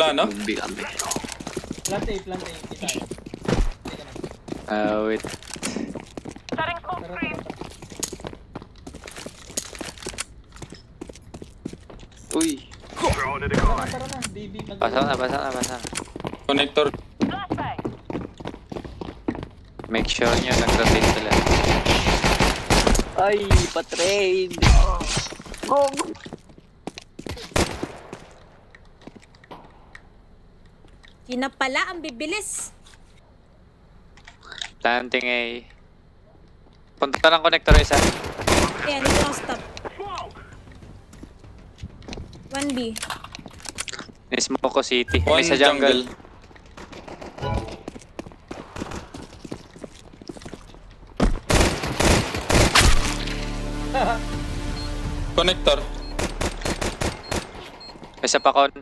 Plano? Bumbi kami. Plant A. Kita tayo. Wait. Tara. Uy. Tara na. BB. Pasok na. Connector. Make sure nyo nag-rotate sila. Ay, pa-trade! Oh. Sina pala ang bibilis. Planting A. Punta ng connector isa. Ayan, ito ang stop. 1B. Nismo ko city. One May sa jungle. Connector. May sa pakon.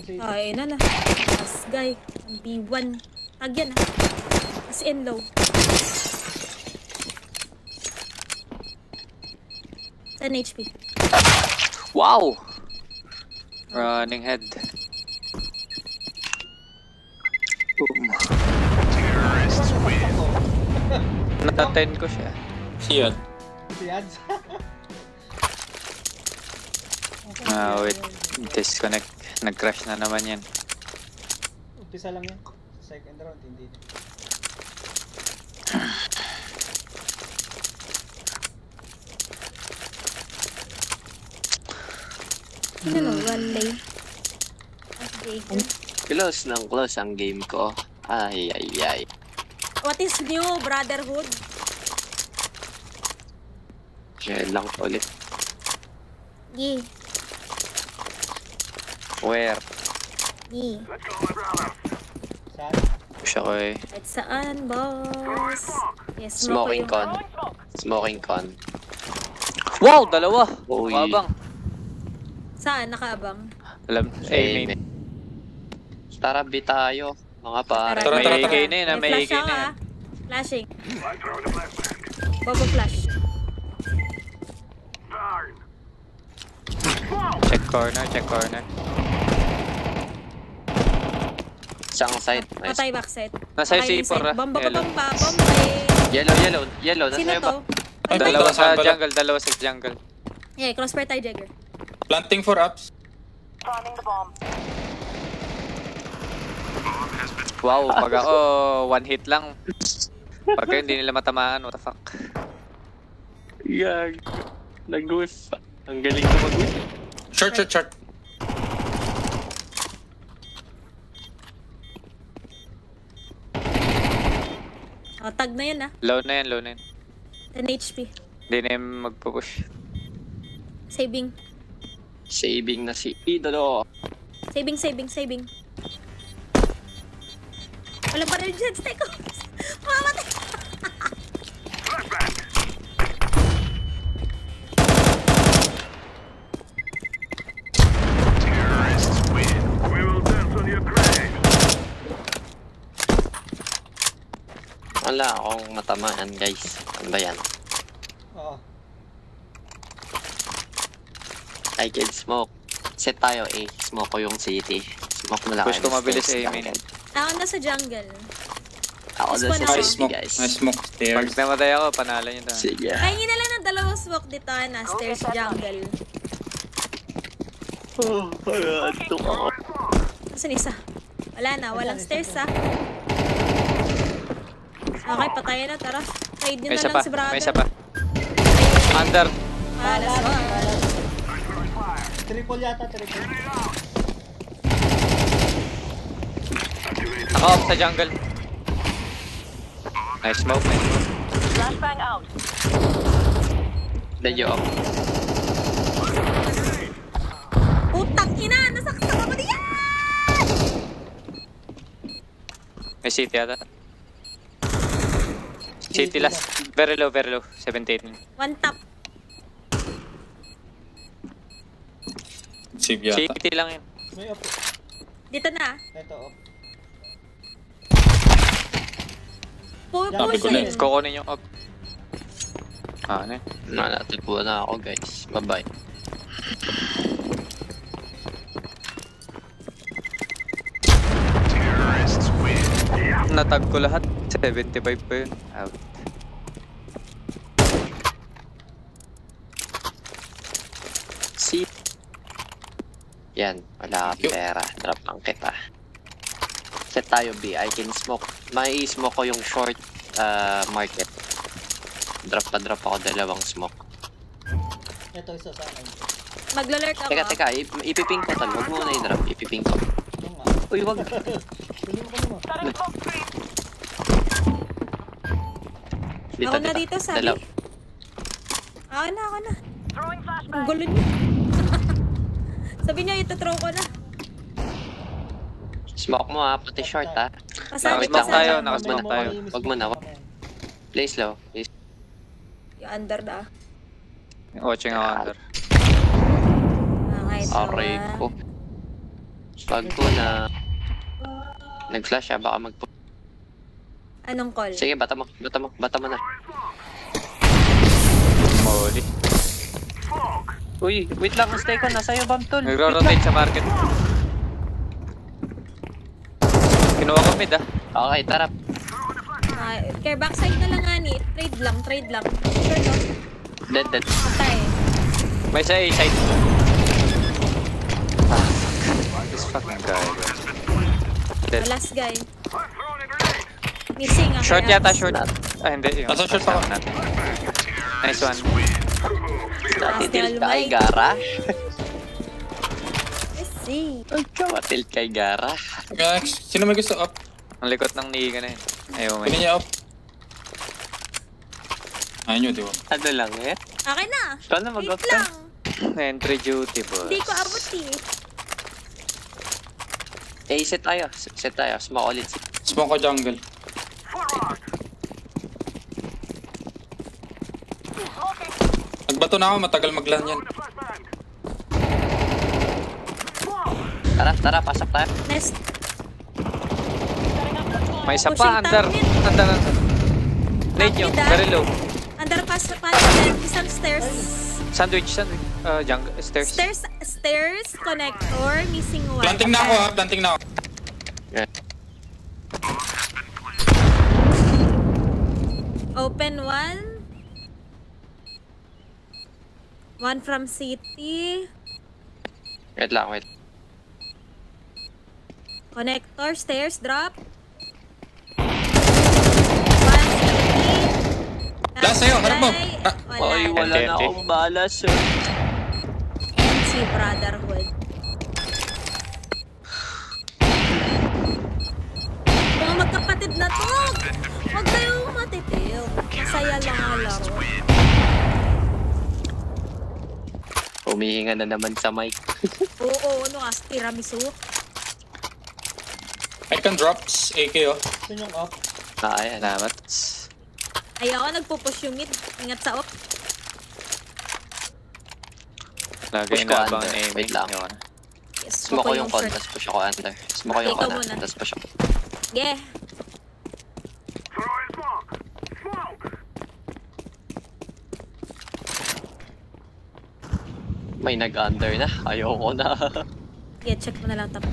Ay, na. As guy. Ang B1. Tag yan As in low. 10 HP. Wow! Running head. Boom. Nata-10 ko siya. Siyan. Si Ads. Wait. Disconnect. Nag-crash na naman yan. Umpisa lang yan. Second round, hindi. Ano no? One lane. As Jacob. Close ang game ko. Ay. What is new, Brotherhood? Share lang ulit. Gi. Where? Gi. Saan? Push ako eh. At saan, boss? Yes, Smoking ko con. Smoking con. Wow! Dalawa! Uy. Mabang. Saan? Nakaabang? Alam, main. Tara, B tayo. Mga pare. Tara, May tara. AK na yun, may AK flash na yun. Flashing. Bobo flash. Check corner. Isang side. Nice. Patay backset. Nasa Patay C4 ah. Bomba. Yellow. Yellow. Sino Nasa to? Ay, Dalawa sa pala. jungle, dalawa sa jungle. Yeah, crossfire tayo, Jagger. Planting for ups. Wow, pag ako, one hit lang. Pagka hindi nila matamaan, what the fuck. Yag. Nag-whiff. Ang galing ko mag-whiff. Short. Oh, tag na yan Low na yan. 10 HP. Hindi na yung magpupush. Saving. Saving na si Idolo. Saving. Wala pa rin dyan. Stay ko. Mamamatay. Wala akong matamaan, guys. Ano ba yan? Oo. I can smoke. Set tayo eh. Smoke ko yung city. Smoke mo lang. Push ko mabilis eh, main. Ako na sa jungle. Ako na Smoke sa na May ako. city, smoke. guys. May smoke Pag stairs. namatay ako, panalo nyo na. Sige. Kainin na lang ng dalawang smoke dito stairs jungle. Oh, antok ako. Nasaan isa? Wala na, walang stairs Okay, patayan na, tara. Trade nyo May na isa lang pa, si brother. may isa pa. Under. Malas mo. Triple yata. Ako off sa jungle. Nice smoke. Dadyo ako. Putang ina! Nasaksak ako diyan! May city ata. City last. Very low. 78. One tap. Save yata. City lang yun. May up. Dito na. Ito up. Sabi ko na. Push Kukunin yung up. Ano eh. Natagpuan na ako, guys. Bye-bye. natag ko lahat. 75 pa yun. Out. Si. Yan, wala kang pera. Drop lang kita. Set tayo B. I can smoke. May smoke ko yung short market. Drop ako dalawang smoke. Ito isa sa akin. Maglo-lurk ako. Teka, ipiping ko tal. Huwag mo na i-drop. Ipiping ko. Ito nga. Uy, wag. Kunin mo. Ako na dito, sabi. Dalaw. Ako na. Ang gulo niya. Sabi niya, ito-throw ko na. Smoke mo ha, pati short ha. Pasabi Nakasmoke tayo, pasabi. nakasmoke tayo. Wag mo na. Play slow. Please. Yung under na. Watching ako under. Okay, Aray ko. Pag ko na nag-flash ha, baka mag- Anong call? Sige, bata mo na. Mahuli. Uy, wait lang, stay ko. Nasa iyo, Bam, tol. Nagro-rotate sa market. Kinuha ko mid ah. Okay, tara. Care backside na lang nga ni. Trade lang. Sure to. Dead. Patay. May sa A side. This fucking guy, bro. Dead. The last guy. Missing ako. Short yata, short. Ah, hindi. Yung Nasa short ako. natin. Nice one. Tilt kay Gara. Let's see. Tilt kay Gara. Next. Sino may gusto up? Ang likot ng Niga na yun. Ayaw may. Kunin niya up. Ayaw nyo, di ba? Ano lang eh? Akin na. Ikaw na mag-off Wait ka. lang. Entry duty, boss. Hindi ko abot eh. Set tayo. Smoke ulit. Smoke ko jungle. Nagbato na ako, matagal maglan yan. Tara, pasok tayo. Nest. May isa Pushing pa, under. top Under. Late nyo, Top mid, ah. very low. Underpass pa din. Isang stairs. Sandwich. Jungle, stairs. Stairs. Connector. Missing one. Planting na ako ha, planting na ako. Open one. One from city. Wait lang. Connector. Stairs. Drop. One city. Last sa'yo, harap mo. Oy, wala na Empty. akong balas. NC Brotherhood. Mga magkapatid na to! Huwag kayong matitil. Masaya lang ang laro. Humihinga na naman sa mic. Oo, ano ka? Tiramisu? I can drops, AK oh. Saan yung up? Ayan. Salamat. Ay ako, nagpupush yung mid. Ingat sa ok. Lagi Push ko inaabang under. aiming. Wait lang. Yun. Yes, Smoke ko yung con, short. tapos push ako under. Smoke ko yung Ikaw con, muna. tapos push ako. Yeah. May nag-under na. Ayoko na. Yeah, check mo na lang top.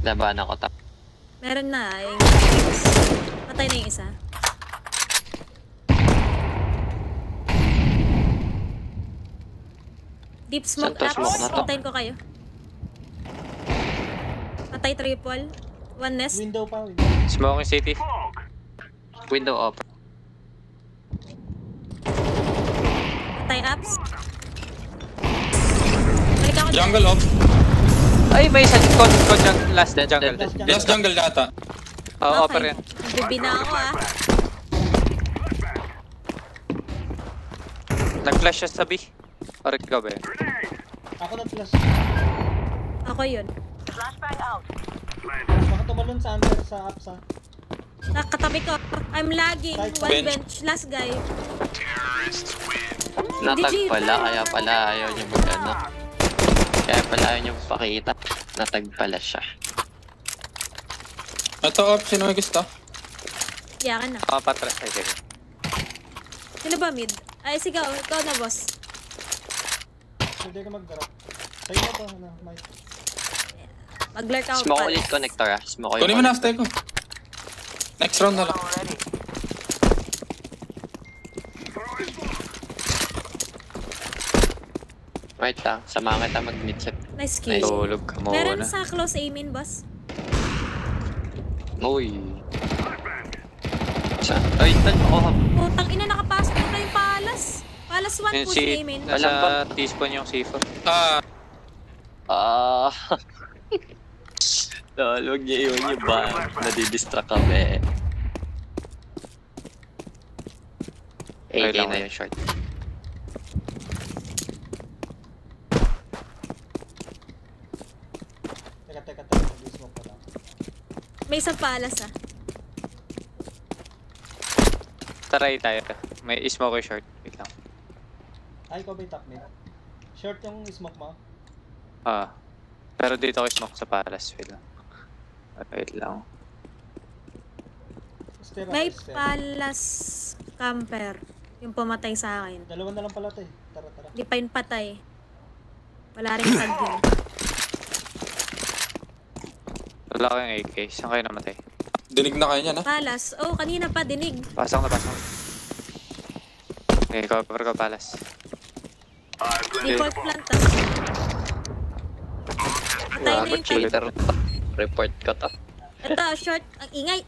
Laban ako tap. Meron na. Yung... Patay na yung isa. Deep smoke Saan to? Smoke na apps. to? Patayin ko kayo. Patay triple. One nest. Window pa. Smoking city. Window up. Patay apps. Balik ako dyan. Jungle up. Ay, may isa con last Dead, jungle. dead, dead. Last jungle data. Oo, upper yan. Bibi na ako ah. Nag-flash siya sa B. Or ikaw ba yun? Ako na flash. Ako yun. Baka tumalon sa under sa up sa. Nakatabi ko. I'm lagging. One Bench. bench. Last guy. Natag Legit. pala, kaya pala ayaw niyo mag-ano. Kaya pala ayaw niyo pakita. Natag pala siya. Ito up, sino may gusto? Yakan na. Oo, patras. Ay, sige. Sino ba mid? Ay, sige. Ikaw na, boss. Pwede ka mag-drop. Sa'yo na to. Ano, Mike. Mag-lurk ako Smoke pala. ulit connector ah. Smoke Kunin mo yung na, stay ko. Next round na lang. Wait lang, samahan kita mag-midship. Nice kill. Tulog ka Meron muna. sa close aim in, boss. Uy. Ay, oh. Putang ina, nakapasok na yung palas. Palas 1 Yung push si... aim in. Nasa teaspoon yung C4. Ah. Lol, huwag niya iwan yung ba? Nadidistract kami. Okay 80 lang. na yung short. Teka. Mag-smoke pa lang. May isang palas ah. Taray tayo. May smoke yung short. Wait lang. Ay, ikaw ba yung top mid? Short yung smoke mo? Pero dito ako smoke sa palas. Wait lang. Wait lang. Stair ako, May stair. palas camper. Yung pumatay sa akin. Dalawa na lang pala to eh. Tara. Di pa yun patay. Wala rin tag yun. Wala kayong AK. Saan kayo namatay? Dinig na kayo niyan, ha? Palas. Oh, kanina pa dinig. Pasok na. Okay, cover ko palas. Default plant ah. Patay na yung tank. Cheater. Report ko to. Ito, short. Ang ingay.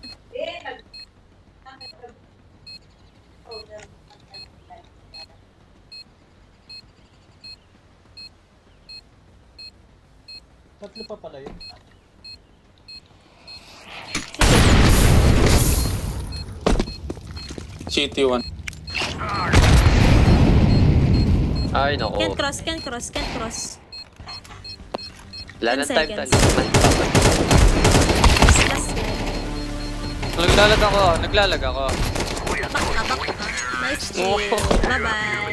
Tatlo pa pala yun. City 1. Ay, naku. Can't cross. Wala na 10 time seconds. to Last Naglalag ako. Bak ka. Nice chill. Bye-bye.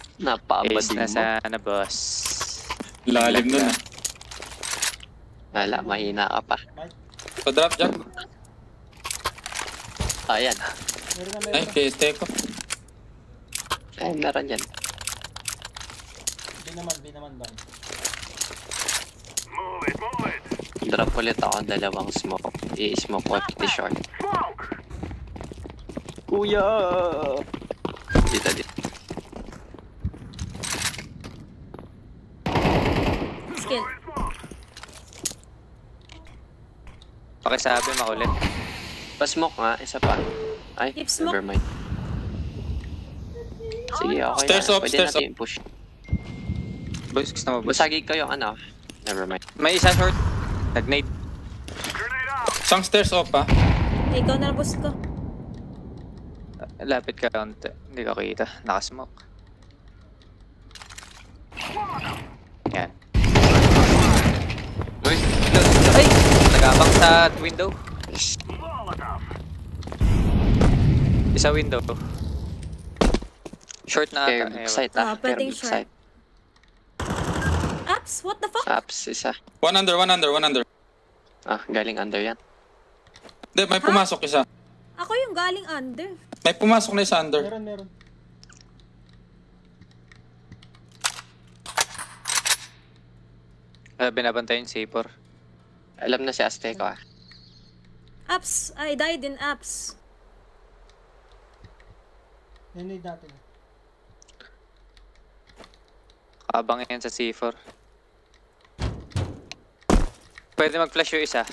Ace Napabading na mo. sana, boss. Lalim nun, ha? Wala, mahina ka pa. Pa-drop, Jack. Ayan. Meron Ay, na. kay stay ko. Ay, meron yan. B naman ba? Drop ulit ako dalawang smoke. I-smoke ko the short. Kuya! Dito. Skill. Pakisabi, makulit. Pa-smoke nga, isa pa. Ay, Keep smoke. never mind. Sige, okay Stairs na. up, Pwede stairs natin push. Boss, gusto mo, boss? Basagi ko yung ano. Never mind. May isa short. Nag-nade. Isang stairs off, ha? Ikaw na lang boss ko. Lapit ka konti. Hindi ko kita. Nakasmoke. Yan. Uy! Ay! Nagabang sa window. Isa window. Short na Okay, ata. Ewan. site Ah, ah. pwedeng Care short. site. Apps, what the fuck? Apps, isa. One under. Ah, galing under yan. Hindi, may pumasok isa. Ako yung galing under. May pumasok na isa under. Meron. Binabantayan yung C4. Alam na si Azteco ah. Apps, I died in apps. Need natin. Abang yan sa C4. Pwede mag-flash yung isa.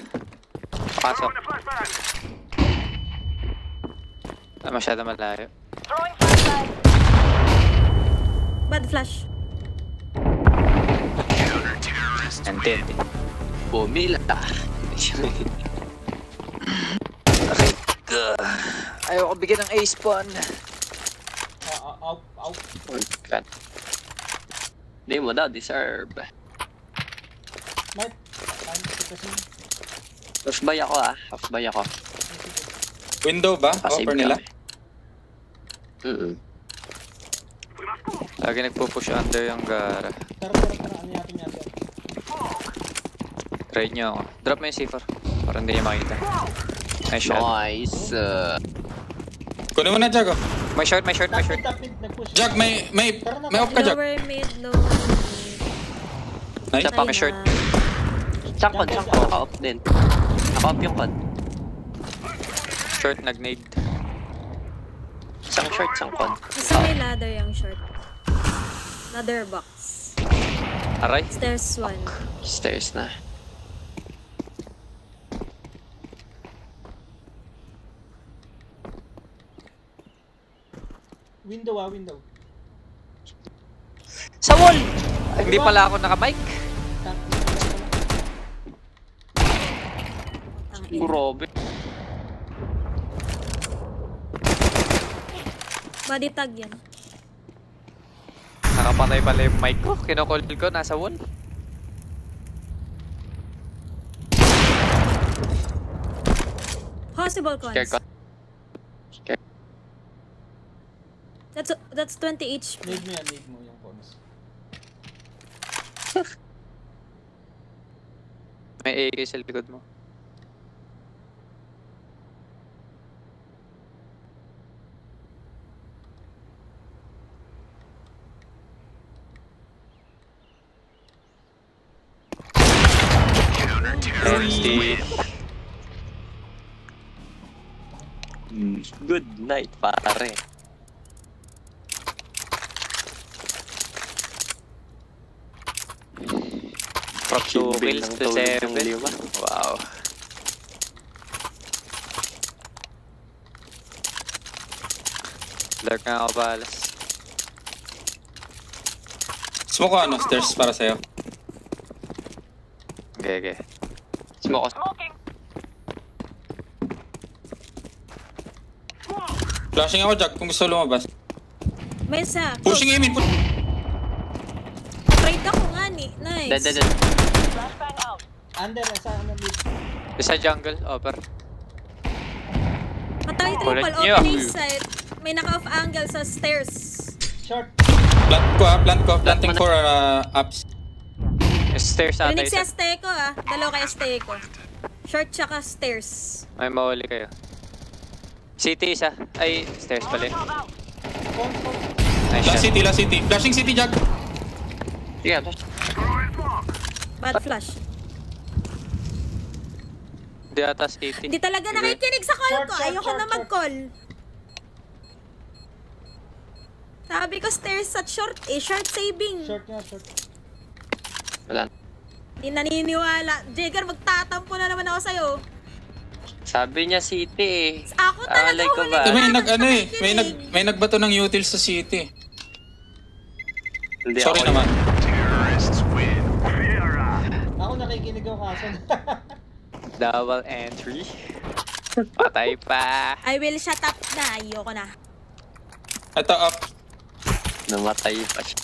Pasok. Masyado malayo. Bad flash. Antin. Bumila. Okay. Ayaw ko bigyan ng ace pawn. Out. Oh God. Hindi mo daw deserve. Might. Ano kasi? Half buy ako ah. Half buy ako. Window ba? Pasave Offer nila? Lagi nagpo-push under yung gara. Tara. Ano natin yan? Try nyo ako. Drop mo yung C4. Para hindi niya makita. Nice shot. Nice. Kunin mo na, Jack, oh. May short. Top mid, nag-push. Jag, may off ka, Jag. Lower mid, lower mid. Nice. Isa pa, may short. Siyang kod. Naka-off din. Naka-off yung kod. Short, nag-nade. Isang short, isang kod. Isa may ladder yung short. Ladder box. Aray. Stairs 1. Stairs na. Window, window. Sa wall! Hindi pala ako naka-mic. Top mid. Grabe. Body tag yan. Nakapatay pala yung mic ko. Kinocall ko, nasa wall. Possible cons. Scare kod. That's 20 HP. Need mo yung cons. May AK sa likod mo. Good night, pare. From 2 kills to 7. Wow. Lurk nga ako balas. Smoke ko ano, stairs para sa'yo. Okay. Smoke. Flashing ako, Jag, kung gusto lumabas. May isa. Pushing aim in. Trade ako nga ni. Nice. Dead. Under, sa ano mid. Isa jungle, upper. Patay Kulit triple. niyo. Opening side. May naka-off angle sa stairs. Short. Plant ko. Planting for ups. Stairs ata Rinig si isa. Azteco Dalawa kay Azteco. Short tsaka stairs. May mawali kayo. City isa. Ay, stairs pala. Nice Last shot. city. Flashing city, Jag. Sige, Bad flash. Hindi ata city. Hindi talaga nakikinig sa call ko. Short, Ayoko na short. mag-call. Sabi ko stairs at short short saving. Short nga, short. wala. Hindi naniniwala. Jagger, magtatampo na naman ako sa'yo. Sabi niya city eh. Ako talaga Alay ko huli ba? na May nakikinig. may nagbato ng utils sa city. Hindi Sorry ako naman. Ako nakikinig ako kaso. Double entry. Patay pa. I will shut up na. Ayoko na. Ito up. Namatay pa siya.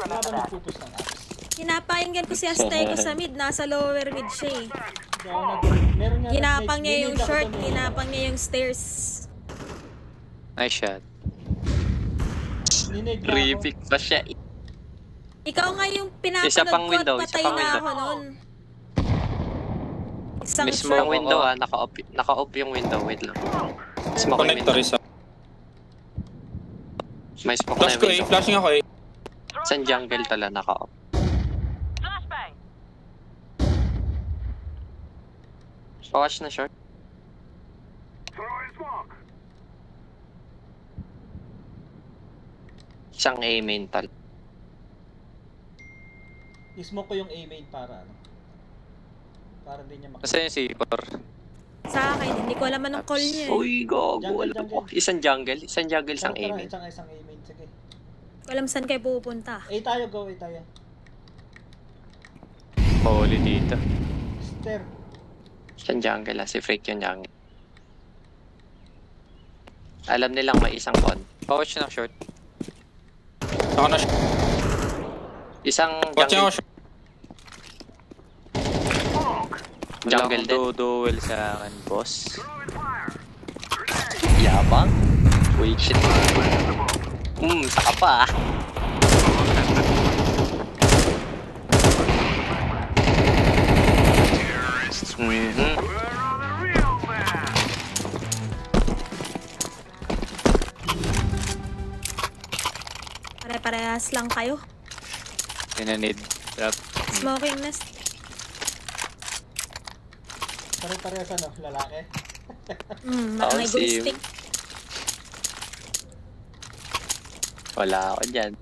Wala ba nagpupus ng apps? Hinapakinggan ko si Azteco sa mid. Nasa lower mid siya eh. Hindi ako meron nga Hinapang nag-mage. niya yung Dinid ako short. dun eh. Hinapang niya yung stairs. Nice shot. Dinid na ako. Rivik pa siya. Ikaw nga yung Isa pang pinapanood ko window, at isa patay pang na window. ako noon. Isang Mismo short. Ang window naka-off yung window. Wait lang. Smoke yung Connector window. isa. May smoke na Flash yung ko eh. window. Flashing ako eh. San jungle tala naka-off. Watch na short. Isang A main tal. I-smoke ko yung A main para ano. Para hindi niya makita. Nasaan yung C4? Sa akin, hindi ko alam anong call niya eh. Uy, gago. Jungle, Alam jungle. ko. Isang jungle, isang A Tara, main. isang A main. Sige. Ko alam saan kayo pupunta. A tayo, go A tayo. Holy dito. Stair. Isang jungle si Freak yung jungle. Alam nilang may isang con. Watch ng short. Ako na. Isang Watch ako. jungle. Wala Jungle akong din. duel sa akin, boss. Yabang. Wait, shit. Saka pa ah. Mhm. Pare-parehas lang kayo. Tinanid. Trap. Smoking nest. Pare-parehas ano, lalaki. May Oh, gold same. stick. Wala ako dyan.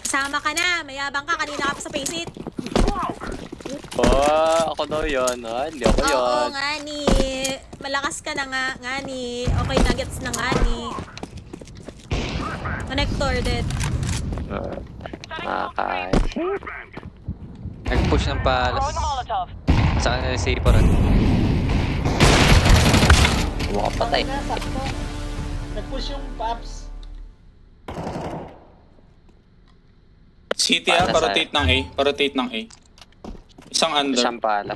Kasama ka na. Mayabang ka. Kanina ka pa sa face it. Ako daw yun. Hindi ako yun. Oo nga ni. Malakas ka na nga ni. Okay, nuggets na nga ni. Connector dead. Makakay. Nag-push ng palas. Saan na si Paran? Makapatay. Na, sakto. Nag-push yung Paps. City Palas, pa-rotate ng A. Pa-rotate ng A. Isang under. Siyang pala.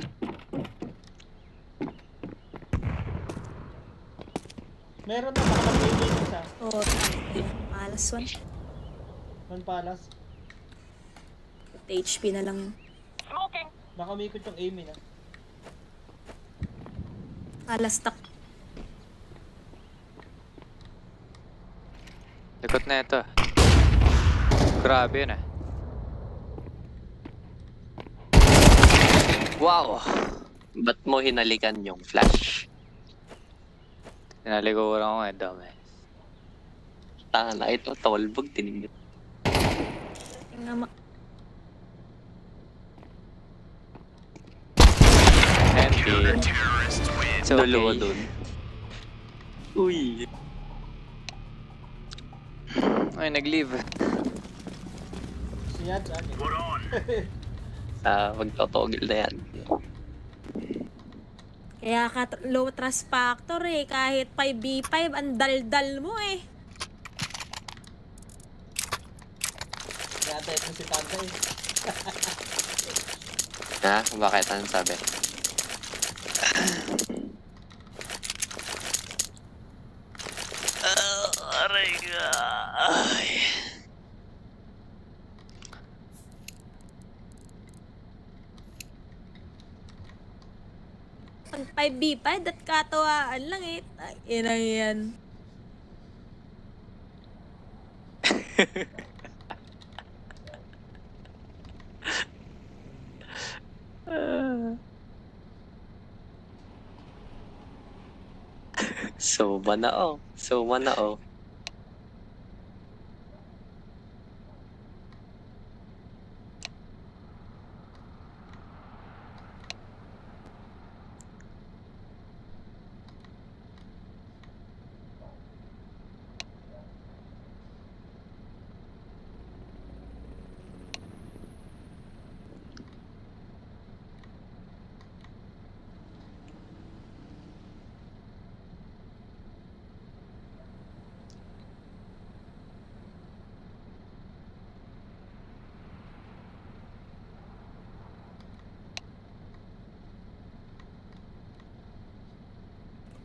Meron na, makapag-play isa. Oh, malas one. One palas. HP na lang yun. Nakamikot yung aim na. Malas stuck. Likot na ito. Grabe yun ah. Wow! Ba't mo hinalikan yung flash? Tinaliguran ko nga, dami. Tanga na ito, tolbog, tinignan. Nga Empty. It's Dalawa okay. dun. Uy. Ay, nag-leave. Si Yad, akin. Magtotogil na yan. Kaya ka low trust factor eh. Kahit 5v5, ang daldal mo eh. Kaya mo si Tanta eh. Ha? Bakit? Anong sabi? Aray ka. Ay. Pag 5v5, at katawaan lang eh. Ina yan. Soma na oh. Soma na oh.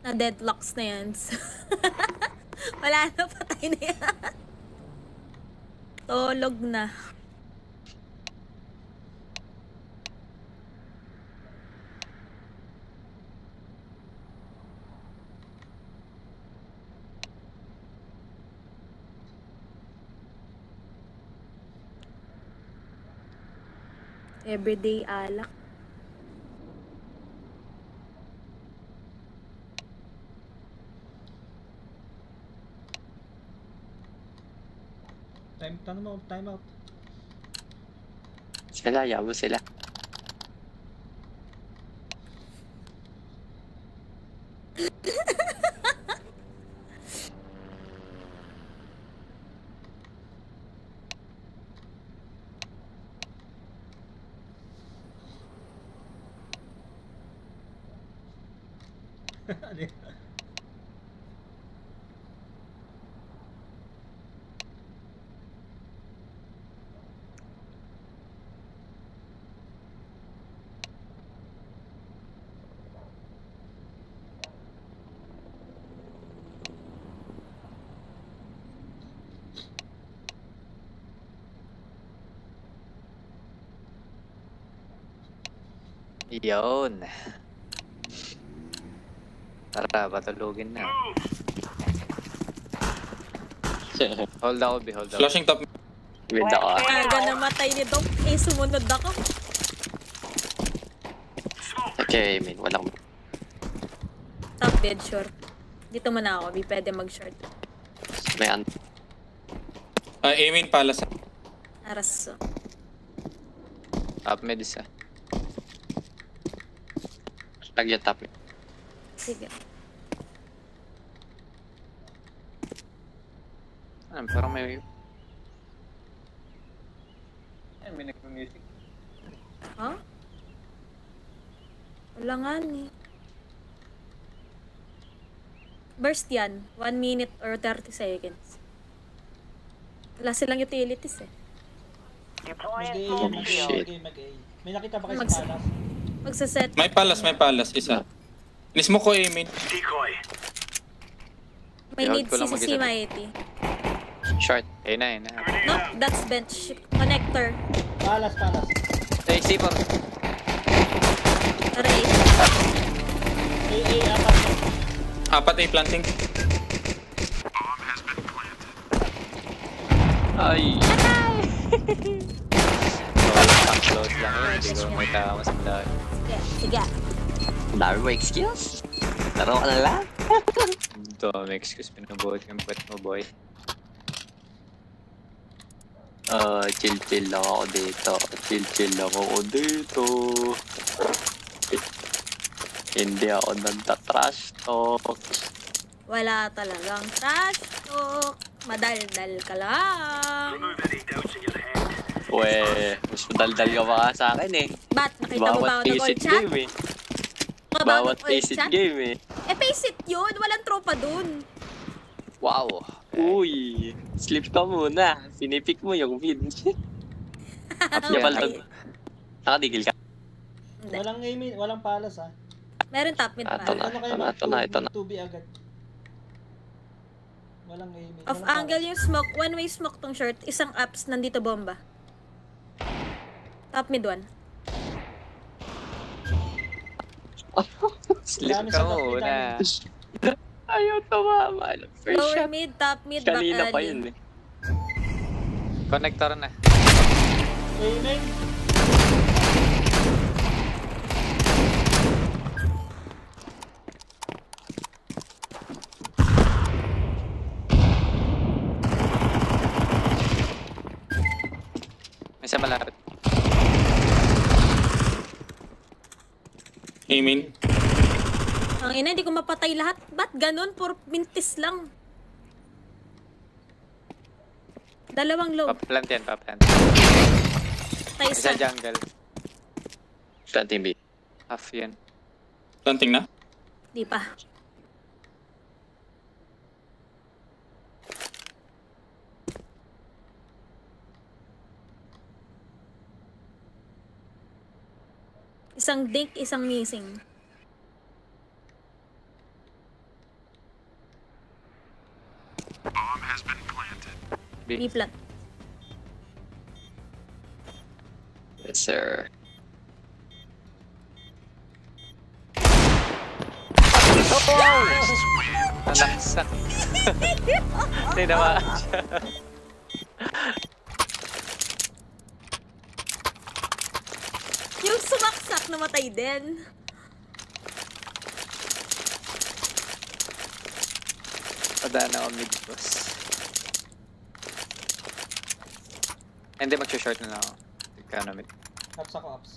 Na deadlocks na yan. Wala na, patay na yan. Tulog na. Everyday alak. Time out. Sila, yabo sila. Ano yun? Yun. Tara, patulugin na. Hold ako, be, hold ako. Flashing top. With ako. Aga namatay ni Dom. Eh, sumunod ako. Okay, min. Walang... Top bed, short. Dito muna ako. Di pwede mag-short. May Aiming palace. Aras. Top mid isa. Lagyan top. Sige. Parang may... May nagpa-music. Ha? Wala nga ni. Burst yan. 1 minute or 30 seconds. Wala silang utilities eh. Mag-A. May nakita ba kayo Mag- sa palas? Magsaset. May palas. Isa. Nismo ko aiming. May Hold need ko lang si mag-isa. Maiti. Short. Ayun na, ayun na. No, that's bench. Connector. Palas. Hey, C4. Array. apat. 4 A planting. Ay! Upload lang yun. Hindi ko may tama sa lahat. Sige. Dami mo excuse. Laro ka na lang. Ito, may excuse. Pinubuhat yung pet mo, boy. Chill lang ako dito. Chill lang ako dito. Hindi ako nagtatrash talk. Wala talagang trash talk. Madaldal ka lang. Mas madaldal ka pa sa akin eh. Ba't? Nakita mo ba Bawat ako nag-all faceit chat? game eh. Bawat Bawat all faceit chat? game eh. Eh, face it yun. Walang tropa dun. Wow! Uy, sleep ka muna. Pinipik mo yung feed. Upload pala. lang. Nakatigil ka. Hindi. Walang aiming, walang palas ha. Meron top mid pa. Ito na. Ito na. 2B agad. Walang aiming. Off angle yung smoke. One way smoke tong short. Isang ups. Nandito bomba. Top mid one. Sleep Dami ka sa top mid, muna. Ayaw tumama. First Lower shot. mid, top mid, back Kanina pa alley. yun eh. Connector na. Aiming. May isa malapit. Aiming. Ang ina, hindi ko mapatay lahat. Ba't ganun? Puro mintis lang. Dalawang low. Paplant yan, paplant. Tay Isa isa. jungle. Planting B. Half yan. Planting na. Di pa. Isang dink, isang missing. B. B plant. Yes, sir. Nalaksak. Hindi naman siya. Yung sumaksak, namatay din. Padaan ako mid-boss. Hindi, mag-short na lang ako. Ikaw na mid. Ups ako, ups.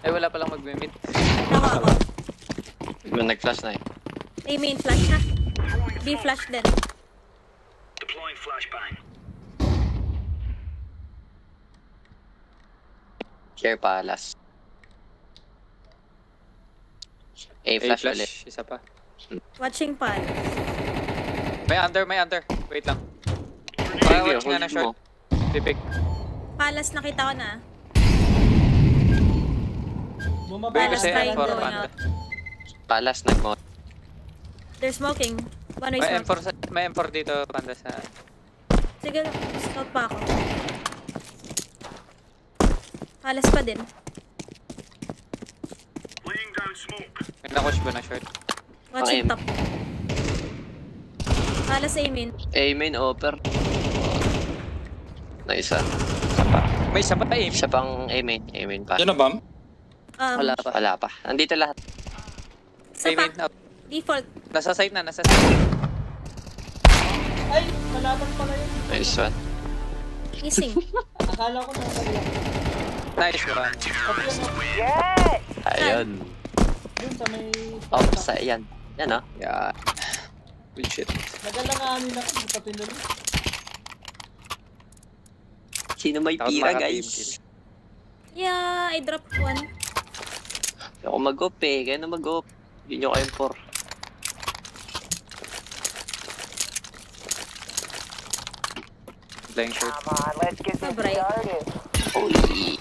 Ay, wala palang mag-mid. Ako. Nag-flash na eh. A main flash ha. B flash din. Care Palace. A Flash flash, ulit. isa pa. Watching pal. May under. Wait lang. Sige, Watch nga hold na short. mo. Pipik. Palas nakita ko na. Bumaba Wait, Palas kasi trying M4 going panda. out. Palace nag-mo. They're smoking. One way May smoke. M4 dito, panda sa... Sige, scout pa ako. Alas pa din. May nakush ba na short? Watching Pang-aim. top. Alas aiming. A-main offer. Na isa. May isa pa aim. Isa pang A-main. A-main pa. Yan na, Bam? Wala pa. Wala pa. Andito lahat. Isa Aim pa. in up. Default. Nasa site na, nasa site. Ay, kalaban pala yun. Nice one. Missing. Akala ko nasa yan. Nice one. Off yun, off. Ayun. Yun sa may... Off sa yan. Yan oh. Yeah. Good shit. Nagalanganin ako sa pinulo. Sino may Takot pira maka-team guys? kill. Yeah, I dropped one. Ako mag-op eh. Kaya na mag-op. Yun yung kayong 4. Flying short. So bright. Holy.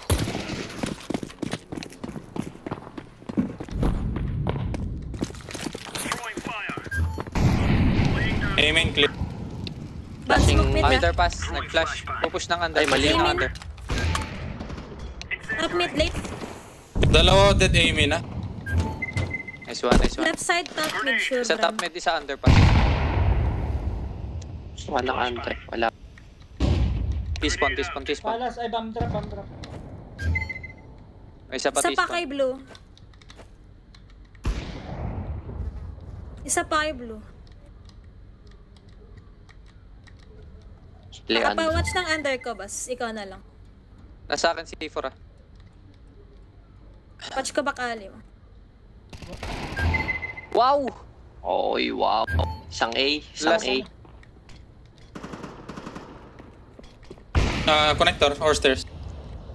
Aiming clear. Flashing Smoke mid ah. Underpass. Nag-flash. Pupush ng under. Ay, mali. Push ng under. Top mid late. Dalawa dead aiming na. Nice one, nice one. Left side top mid sure Isa bro. top mid, isa underpass. Walang ante. Wala. T-spawn, T-spawn, T-spawn. Palas, ay bomb drop, bomb drop. May isa pa Isa pa kay T-spawn. blue. Isa pa kay blue. Leon. Nakapawatch ng under ko, boss. Ikaw na lang. Nasa akin si T4 ah. Watch ko bakali mo. Wow! Oy, wow. Isang A. Isang Last A. Connector or stairs?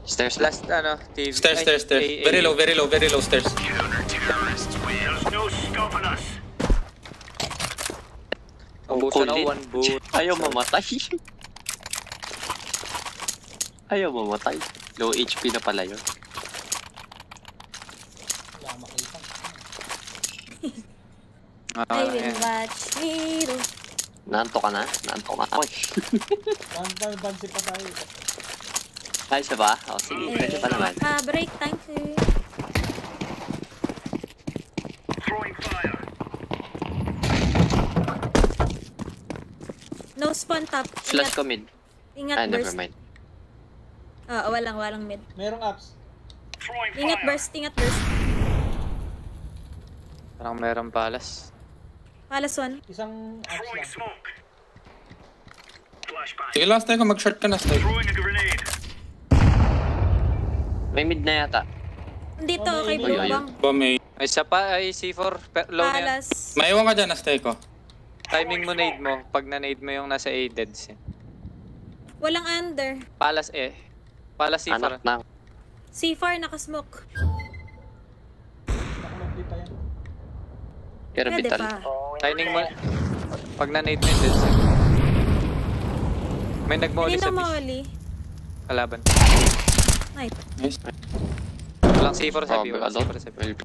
Stairs lang. Last ano, TV. Stairs, Ay, stairs, stairs. A- Very low, very low, very low stairs. Ubusan Kulit. ako, one boot. Ayaw mamatay. Ayaw mamatay. Low HP na pala yun. Wala makita. I will Ayan. watch me do. Nanto ka na? Nanto ka na. Oy. Bansi pa tayo. Ay, siya ba? O, sige. Pwede pa naman. Break time sir. No spawn top. Flash ko mid. Ingat Ah, never burst. mind. Walang mid. Merong apps. Ingat burst, ingat burst. Parang meron palas. Palas one. Isang apps lang. Sige, last time ko mag-short ka na, stay. May mid na yata. Dito Oh, kay may blue ayun. bang. Ba, may... May isa pa ay C4. Low na yan. Palas. Maiwan ka dyan, stay ko. Timing mo nade mo. Pag na-nade mo yung nasa A, deads yan. Walang under. Palas eh. Palas C4. Anak ng. C4 nakasmoke. Nakamagdi pa yan. Pero Pwede vital. pa. Timing mo. Pag na-nade mo yung deads yan. May nag-molly Hindi sa na B. mawali. Kalaban. Nice. Nice. Walang C4 sa B. Walang C4 sa B. Well,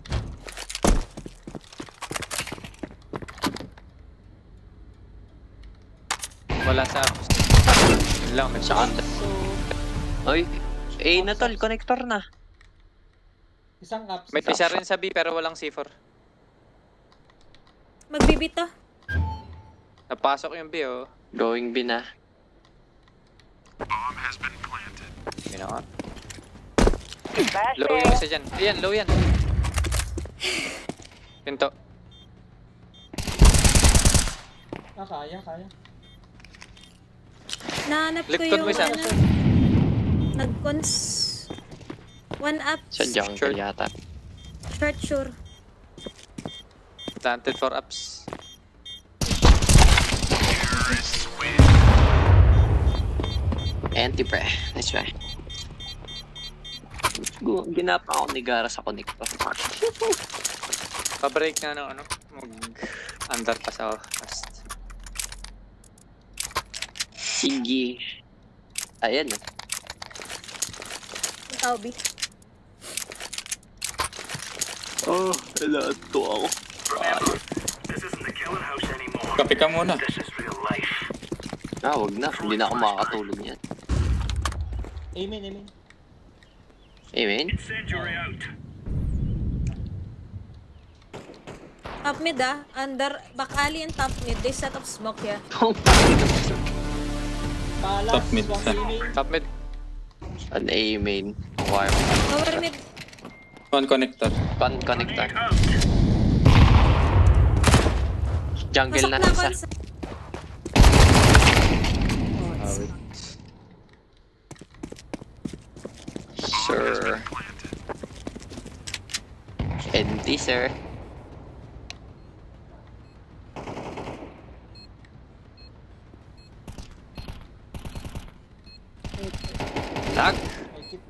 Wala sa apps. Yun lang. sa counter. Oy. A na tol. Connector na. Isang apps. May isa rin sa B pero walang C4. Magbibito. Napasok yung B oh. Going B na. Yun ako. Low yung isa dyan. Ayan, low yan. Pinto. Kaya, kaya. Nahanap ko Lipton yung mo isa. ano. Nag-cons. One up. Sa jungle Short. yata. Short sure. Planted for ups. Anti-pre. Nice try. Ginapa ako ni Gara sa connector. Pa-break na ng ano. Mag-under pa sa fast. Sige. Ayan. Ikaw, B. Oh, lahat to ako. Kape ka muna. Wag na. Hindi na ako makakatulog yan. Amen. Amen? Top mid under, back alley and top mid, they set up smoke yeah. Palas, Top mid. one aiming. Top mid. An Amen. Wire. Lower mid, One connector. Connector. Jungle pasok na na isa. ako. Sir. NT, sir. Lag. May kit.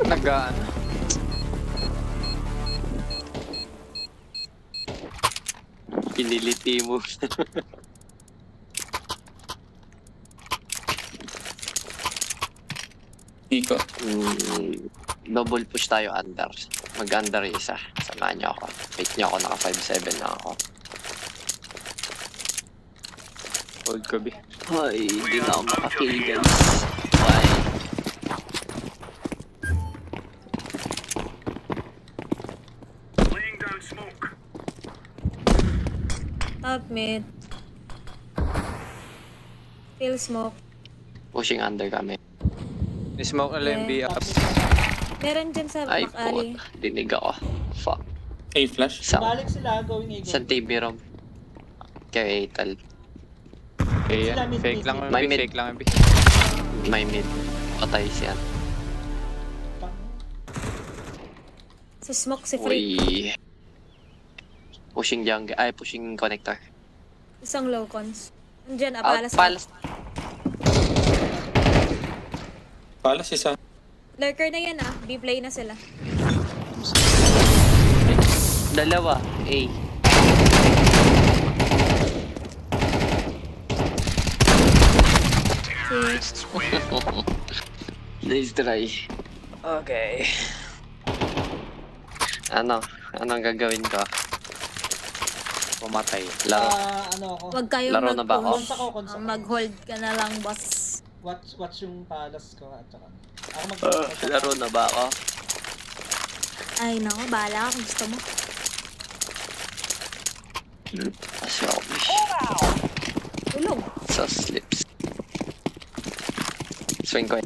Nagaan. Piniliti mo. Iko. Double push tayo under. Mag-under yung isa. Samahan niyo ako. Wait niyo ako, naka 5-7 na ako. Hold ko, B. Ay, hindi na ako makakill, guys. Why? Top mid. Still smoke. Pushing under kami. Ni-smoke na lang yung B Top ups. mid. Meron dyan sa Ay, back alley. po. Dinig ako. Fuck. A-flash. Balik sila, going A. Sa TV room. Kay Atal. Okay, Sila yan. mid, Fake mid, lang mid. yung May B. mid. Fake lang yung B. May mid. Patay siya. Sa smoke si Free. Uy. Pushing jungle. Ay, pushing connector. Isang low cons. Andyan, Out. palas. Palas. Palas isa. Lurker na yan B-play na sila. Dalawa. A. Nice try. Okay. Anong gagawin ko? Pumatay. Laro. Ano ako? Huwag kayong Laro na ba ako? Cons ako, cons ako. mag-hold ka na lang, boss. Watch yung palas ko at saka. Ako Laro na ba ako? Ay, nako, bahala ka kung gusto mo. Kasi ako Tulog. sa slips. Swing ko.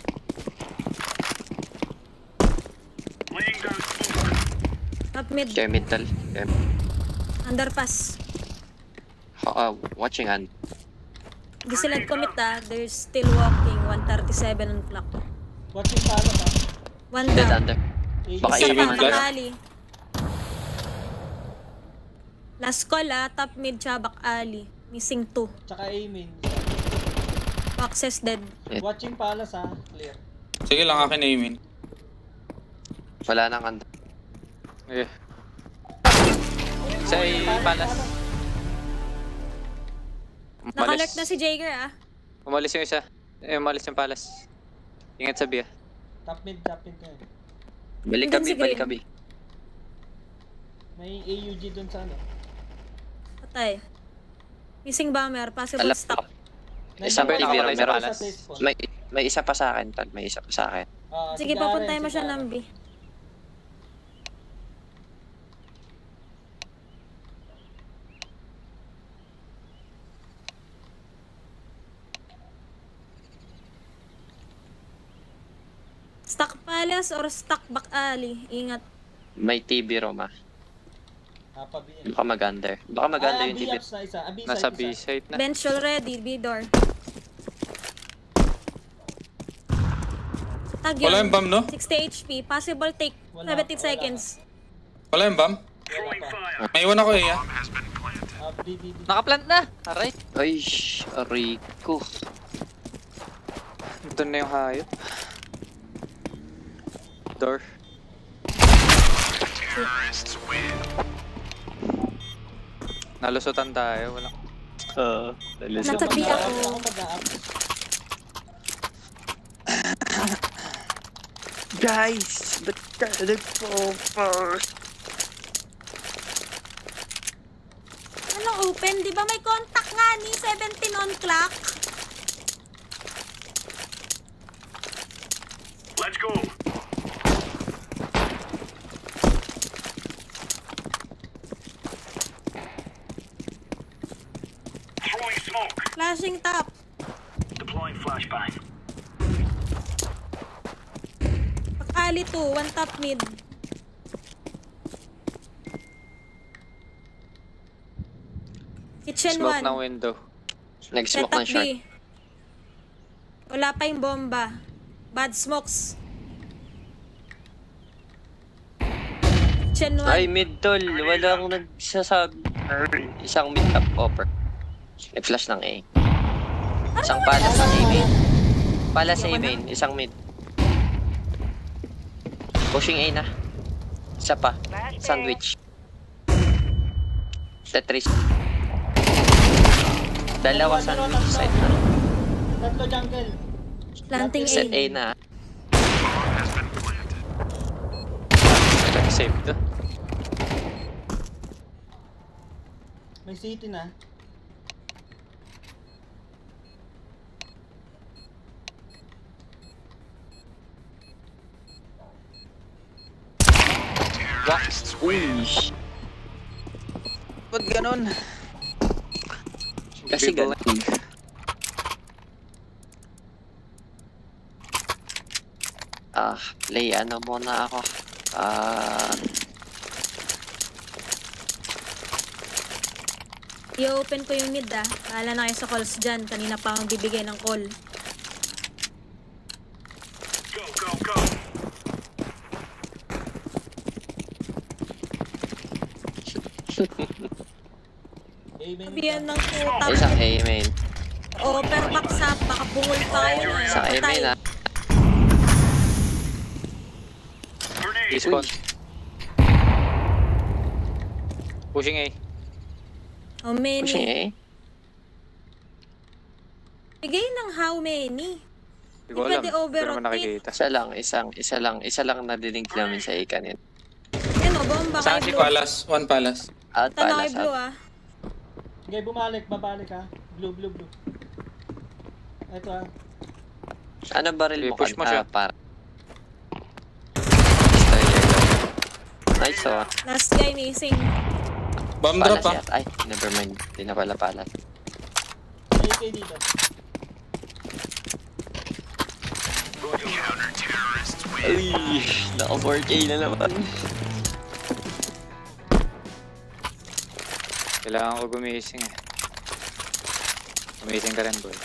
Top mid. Kaya middle. Underpass. Watching hand. Hindi sila commit They're still walking. 1:37 on clock. Watch yung palas One Dead down. under. A. Baka Isa Aiming pa, flash. back alley. Last call top mid tsaka back alley. Missing 2. Tsaka aiming. Access dead. Watch yung palas clear. Sige lang, akin aiming. Wala nang under. Okay. Sa palas. Nakalert na si Jaeger Umalis yung isa. Umalis yung palas. Ingat sa B. Top mid na yun. Balik Andun kami, si balik Green. kami. May AUG dun sa ano. Patay. Missing bomber. Possible Alam stop. Isang Nandun TV ako room. sa Meron. palas. May isa pa sa akin, Tal. May isa pa sa akin. Sige, papuntahin mo siya ng B. Stuck palace or stuck back alley? Ingat. May TV room Pabi yan. Baka mag-under. Baka mag-under yung TV. B-ups na isa. B-side Nasa isa. B side na. Bench already. B door. Tag yun. Wala yung bomb, no? 60 HP. Possible take. Wala, 17 wala. seconds. Wala yung bomb? Wala pa. May iwan ako B. Nakaplant na! Aray! Ay, Rico. Doon na yung hayop. Door. Nalusutan tayo. Wala. Nasa B ako. Ako mag-a-up. Guys, ba't ka nag-focus? yung open? Di ba may contact nga ni 17 on clock? Let's go. Throwing smoke. Flashing top. Deploying flashbang. Pakali 2, one top mid. Kitchen Smoke 1. ng window. Nag-smoke Setup ng short. B. Wala pa yung bomba. Bad smokes. Kitchen 1. Ay, mid tol. Wala akong nagsasabi. Isang mid top offer. Nag-flash ng A. Isang palas ng A main. Palas A main. Isang mid. Pushing A na. Isa pa. Sandwich. Tetris. Dalawa sandwich side na. Tatlo jungle. Planting Set A. A na. Save to. May city na. Uy. Ba't ganun? Kasi ganun. Play ano muna ako. I-open ko yung mid Bahala na kayo sa calls dyan. Kanina pa akong bibigay ng call. Go, go, go. Amen. Sabihan ng puta. Isang A main. Over box up. Baka bungol tayo. Isang A main ah. Grenade. Respawn. Pushing A. How many? Pushing A. Bigay ng how many? Hindi ko alam. Pwede Hindi ko overrotate. naman nakikita. Isa lang nadinig namin sa A kanina. Yan o, bomba Saan kay si Blue. Palas? One Palas. Out Tanong pala kay Blue sa. Sige, bumalik. Babalik ha. Blue, blue, blue. Ito ha. Ano baril mo Push mo siya. para? Nice oh. Last guy missing. Bomb drop Palas ah. Ay, never mind. Di na pala palas. May AK dito. Ay, naka 4K na naman. Kailangan ko gumising eh. Gumising ka rin, boy.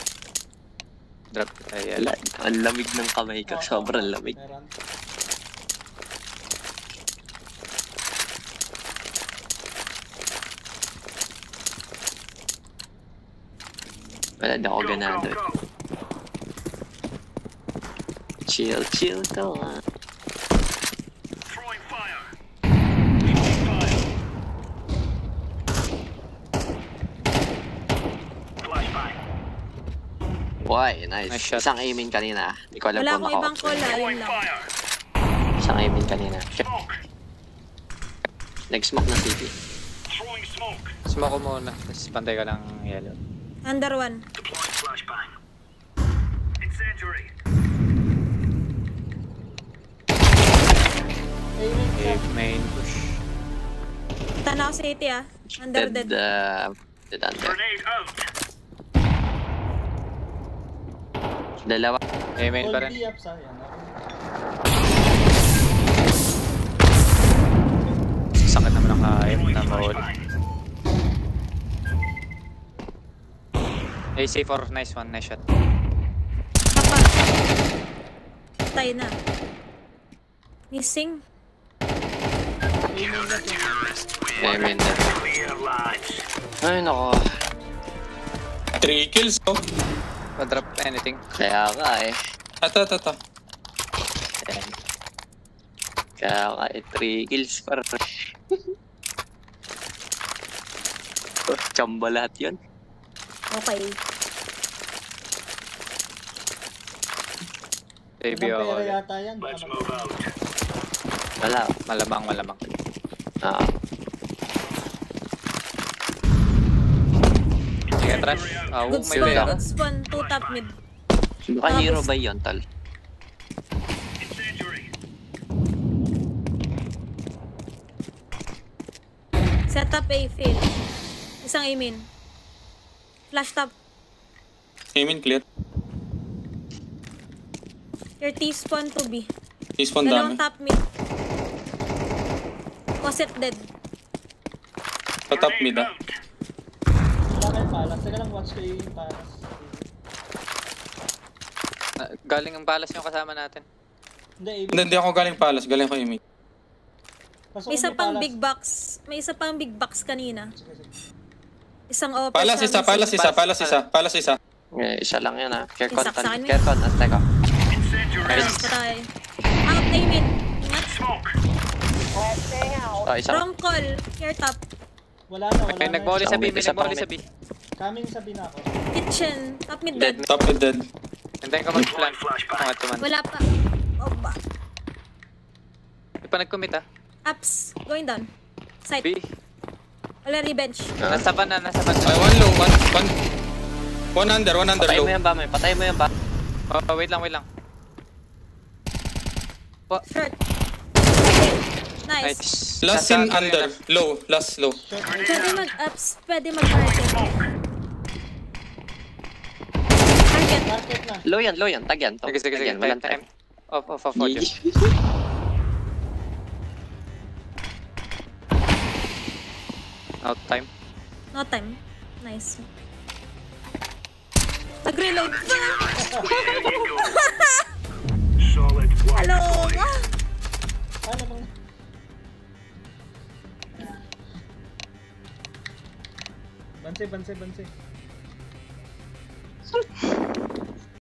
Drop. Ay, ala. Ang lamig ng kamay ko. Sobrang lamig. Meron. Wala na ako Go, ganado. go, go. Chill to ah. Throwing fire. Throwing fire. Flashbang. Why? Nice. Nice shot. Isang aiming kanina. Hindi ko alam Wala kung akong ibang call yun Throwing lang. fire. Isang aiming kanina. Smoke. Nag-smoke na city. Throwing smoke. Smoke ko muna. Tapos pantay ka ng yellow. Under 1. Deploying flashbang. Incendiary. Amen. A main push. Tanaw sa 80 Under dead. Dead under. Grenade out. Dalawa. A main pa All rin. B up sa yan. Sakit naman ang hype na mawala. AC4, nice one, nice shot. Papa. Patay na. Missing. Aiming na. Clear lines. Ay, nako. 3 kills oh. Pa-drop anything. Kaya nga eh. Ito. Ayan. Kaya nga eh, 3 kills pa rin. Chamba lahat yun. Okay. Baby Isang ako. pera yata yan. Let's move out. Wala. Malamang. Trash. Ah, Good may spawn, pera. good spawn. 2 top mid. Baka hero ba yun, tol? Incendiary. Set up A, fail. Isang A main. Flash top. Aiming clear. Your T spawn to B. T-spawn Dalawang dami. top mid. Cosset dead. Sa top mid ah. Wala kayong palas. Teka lang, watch kayo yung palas. Galing ang balas yung kasama natin. Hindi, Hindi ako galing palace, galing ako aiming. Pasok May isa yung pang palas. big box. May isa pang big box kanina. Sige, sige. Isang open. Palace isa, palace isa, palace isa, palace isa. Eh, isa lang yun, ha? Care Isaksakan content. mo Care content. Teka. Incendiary. Nice, patay. Out, A main. Ingat. Smoke. Oh, isa lang. Wrong call. Care top. Wala na, wala May na. nag-molly sa B, may Isa pang nag-molly sa B. Coming sa bin ako. Kitchen. Top mid Dead. dead. Top mid dead. Hintayin ko mag-plant. Mga tuman. Wala pa. Oh, ba. Di pa nag-commit ah. Ups. Going down. Side. B. Wala revenge. Nasa ban na, nasa ban Ay, na. one low, one under Patay low. mo yan ba, may? Patay mo yan ba? Oh, wait lang, wait lang. Short. Nice. Nice. Last Nasa in ano under, yun ah. low, last low. Pwede mag-ups. Pwede mag-market. Market. Market na. Low yan. Tag yan. Sige, sige, Tag sige. yan, walang Time. tag. Off, GG. Roger. Out time. No time. Nice. Nag-reload. Solid work. Hello. Ano bang... Banse.